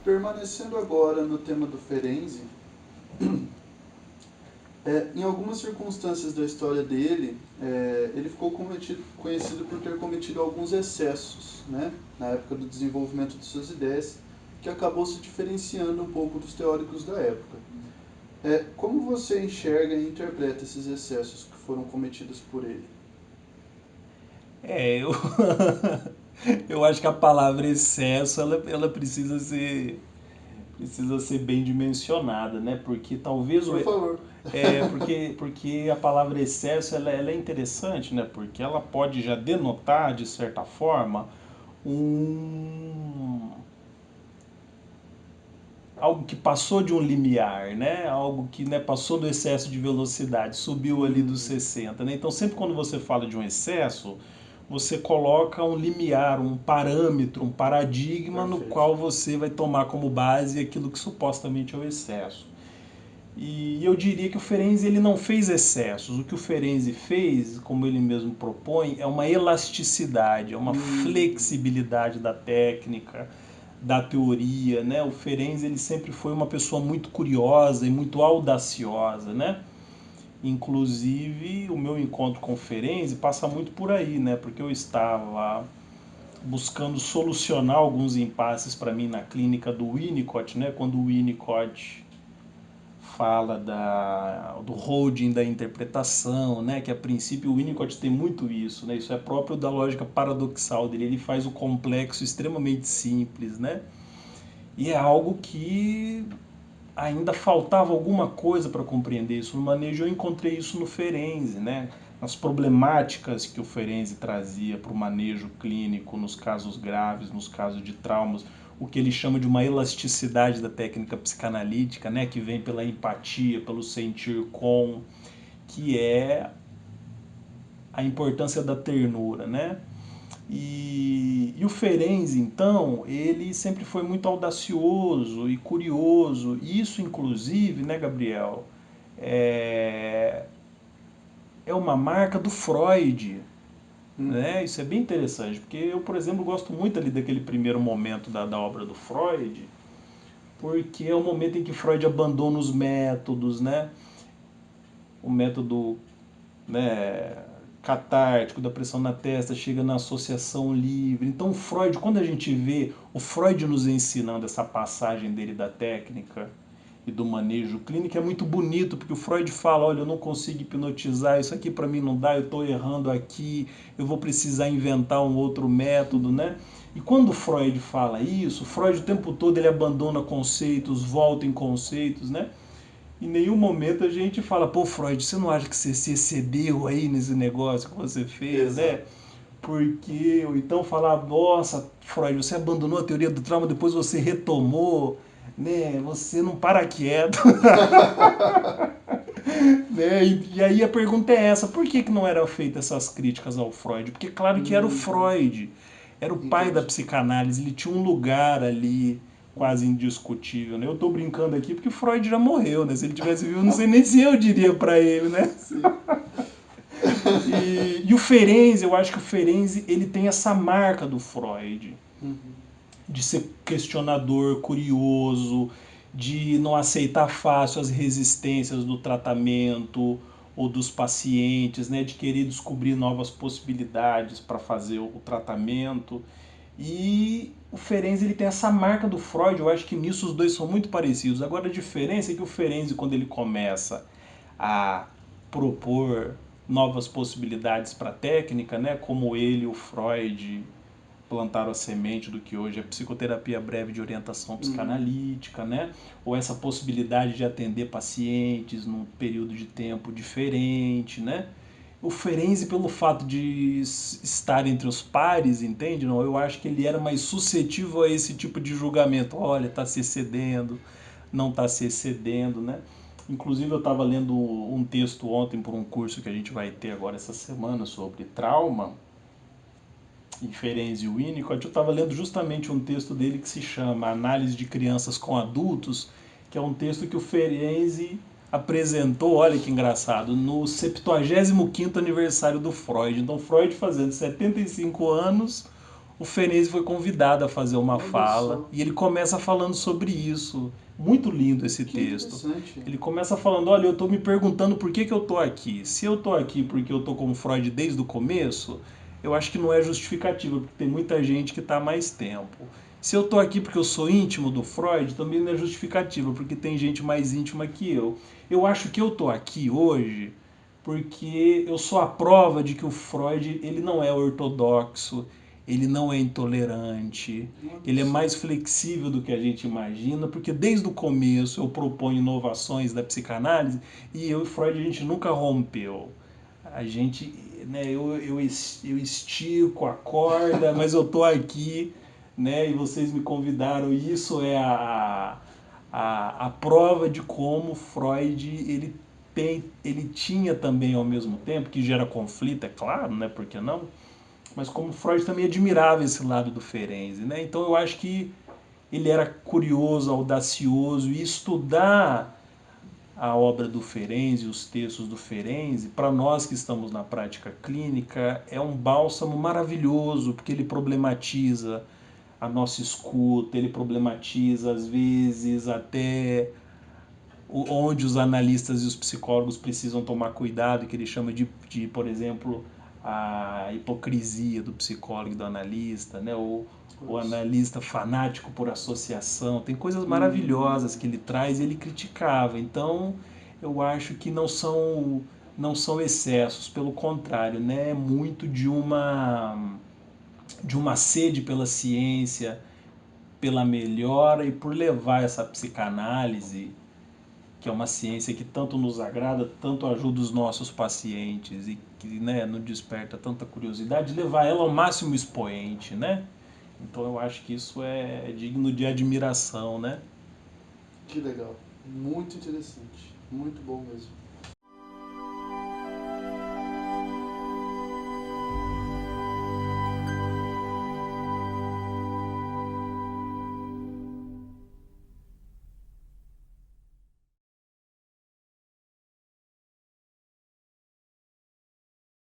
Permanecendo agora no tema do Ferenczi, em algumas circunstâncias da história dele, ele ficou conhecido por ter cometido alguns excessos, né, na época do desenvolvimento de suas ideias, que acabou se diferenciando um pouco dos teóricos da época. Como você enxerga e interpreta esses excessos que foram cometidos por ele? Eu, eu acho que a palavra excesso ela precisa ser bem dimensionada, né? Porque talvez Por favor. porque a palavra excesso ela é interessante, né? Porque ela pode já denotar de certa forma um algo que passou de um limiar, né? Algo que, né, passou do excesso de velocidade, subiu ali dos Hum, 60, né? Então sempre quando você fala de um excesso, você coloca um limiar, um parâmetro, um paradigma no perfeito. qual você vai tomar como base aquilo que supostamente é o excesso. E eu diria que o Ferenczi ele não fez excessos. O que o Ferenczi fez, como ele mesmo propõe, é uma elasticidade, é uma Hum, flexibilidade da técnica, da teoria, né? O Ferenczi ele sempre foi uma pessoa muito curiosa e muito audaciosa, né? Inclusive, o meu encontro com o Ferenczi passa muito por aí, né? Porque eu estava buscando solucionar alguns impasses para mim na clínica do Winnicott, né? Quando o Winnicott fala do holding da interpretação, né? Que a princípio o Winnicott tem muito isso, né? Isso é próprio da lógica paradoxal dele. Ele faz o complexo extremamente simples, né? E é algo que ainda faltava alguma coisa para compreender isso no manejo. Eu encontrei isso no Ferenczi, né? As problemáticas que o Ferenczi trazia para o manejo clínico nos casos graves, nos casos de traumas, o que ele chama de uma elasticidade da técnica psicanalítica, né? Que vem pela empatia, pelo sentir com, que é a importância da ternura, né? E o Ferenczi, então, ele sempre foi muito audacioso e curioso. Isso, inclusive, né, Gabriel, é, é uma marca do Freud. uhum, Né? Isso é bem interessante, porque eu, por exemplo, gosto muito ali daquele primeiro momento da obra do Freud, porque é o momento em que Freud abandona os métodos, né? O método, né, catártico, da pressão na testa, chega na associação livre. Então, Freud, quando a gente vê o Freud nos ensinando essa passagem dele da técnica e do manejo clínico, é muito bonito, porque o Freud fala, olha, eu não consigo hipnotizar, isso aqui para mim não dá, eu estou errando aqui, eu vou precisar inventar um outro método, né? E quando Freud fala isso, Freud o tempo todo ele abandona conceitos, volta em conceitos, né? Em nenhum momento a gente fala, pô, Freud, você não acha que você se excedeu aí nesse negócio que você fez, exato. né? Porque, ou então falar, nossa, Freud, você abandonou a teoria do trauma, depois você retomou, né? Você não para quieto, né? E aí a pergunta é essa, por que não eram feitas essas críticas ao Freud? Porque claro que era o Uhum, Freud, era o pai da entendi. psicanálise, ele tinha um lugar ali quase indiscutível, né? Eu tô brincando aqui porque Freud já morreu, né? Se ele tivesse vivo, não sei nem se eu diria para ele, né? Sim. E o Ferenczi, eu acho que o Ferenczi, ele tem essa marca do Freud, Uhum, de ser questionador, curioso, de não aceitar fácil as resistências do tratamento ou dos pacientes, né, de querer descobrir novas possibilidades para fazer o tratamento. E o Ferenczi ele tem essa marca do Freud, eu acho que nisso os dois são muito parecidos. Agora a diferença é que o Ferenczi, quando ele começa a propor novas possibilidades para a técnica, né, como ele, o Freud, plantaram a semente do que hoje é psicoterapia breve de orientação uhum, psicanalítica, né? Ou essa possibilidade de atender pacientes num período de tempo diferente, né? O Ferenczi, pelo fato de estar entre os pares, entende? Não, eu acho que ele era mais suscetível a esse tipo de julgamento. Olha, está se excedendo, não está se excedendo, né? Inclusive, eu estava lendo um texto ontem por um curso que a gente vai ter agora essa semana sobre trauma, em Ferenczi e Winnicott. Eu estava lendo justamente um texto dele que se chama Análise de Crianças com Adultos, que é um texto que o Ferenczi apresentou, olha que engraçado, no 75º aniversário do Freud. Então Freud fazendo 75 anos, o Ferenczi foi convidado a fazer uma Olha fala só, e ele começa falando sobre isso. Muito lindo esse que texto. interessante. Ele começa falando, olha, eu estou me perguntando por que eu estou aqui. Se eu estou aqui porque eu estou com Freud desde o começo, eu acho que não é justificativa, porque tem muita gente que está há mais tempo. Se eu estou aqui porque eu sou íntimo do Freud, também não é justificativa, porque tem gente mais íntima que eu. Eu acho que eu estou aqui hoje porque eu sou a prova de que o Freud ele não é ortodoxo, ele não é intolerante, Olha ele é só. mais flexível do que a gente imagina, porque desde o começo eu proponho inovações da psicanálise e eu e Freud a gente nunca rompeu. A gente, né, eu estico a corda, mas eu tô aqui, né, e vocês me convidaram, e isso é a prova de como Freud ele tinha também ao mesmo tempo, que gera conflito, é claro, né, por que não? Mas como Freud também admirava esse lado do Ferenczi, né? Então eu acho que ele era curioso, audacioso, e estudar a obra do Ferenczi, os textos do Ferenczi, para nós que estamos na prática clínica, é um bálsamo maravilhoso, porque ele problematiza a nossa escuta, ele problematiza às vezes até onde os analistas e os psicólogos precisam tomar cuidado, que ele chama por exemplo, a hipocrisia do psicólogo e do analista, né? O Olha só. analista fanático por associação. Tem coisas maravilhosas Hum, que ele traz e ele criticava. Então, eu acho que não são excessos, pelo contrário, né? É muito de uma sede pela ciência, pela melhora e por levar essa psicanálise que é uma ciência que tanto nos agrada, tanto ajuda os nossos pacientes e que, né, nos desperta tanta curiosidade, levar ela ao máximo expoente, né? Então eu acho que isso é digno de admiração, né? que legal. Muito interessante. Muito bom mesmo.